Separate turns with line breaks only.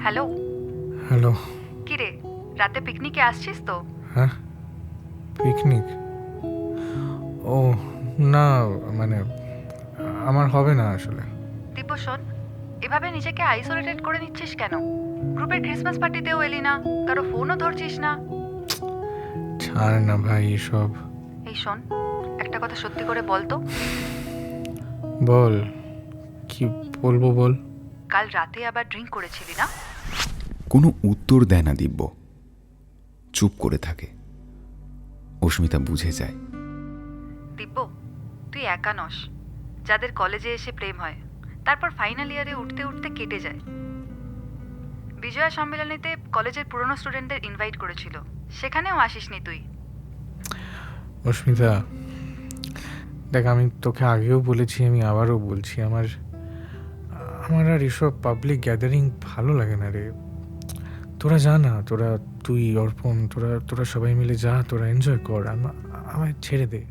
Hello.
Hello.
কি রে, রাতে পিকনিকে আসছিস তো?
হ্যাঁ, পিকনিক? ও না, মানে আমার হবে না আসলে।
দিব্য শোন, এভাবে নিজেকে আইসোলেটেড করে নিচ্ছিস কেন? গ্রুপের ক্রিসমাস পার্টিতেও এলি না, কারো ফোনও ধরছিস না।
ছাড় না ভাই এসব।
এই শোন, একটা কথা সত্যি করে বল তো,
বল, কি বলবো বল।
কাল রাতে আবার ড্রিঙ্ক করেছিলি না?
কোনো উত্তর দেয় না দিব্য, চুপ করে থাকে। অস্মিতা বুঝে যায়।
দিব্য, তুই একা নস। যাদের কলেজে এসে প্রেম হয়, তারপর ফাইনাল ইয়ারে উঠতে উঠতে কেটে যায়। বিজয়া সম্মেলনীতে কলেজের পুরনো স্টুডেন্টদের ইনভাইট করেছিল, সেখানেও আসিসনি তুই।
অস্মিতা, দেখ আমি তোকে আগেও বলেছি, আমি আবারও বলছি, আমার আমার আর এসব পাবলিক গ্যাদারিং ভালো লাগে না রে। তোরা যা না, তুই অর্পণ, তোরা সবাই মিলে যা, তোরা এনজয় কর, আমায় ছেড়ে দে।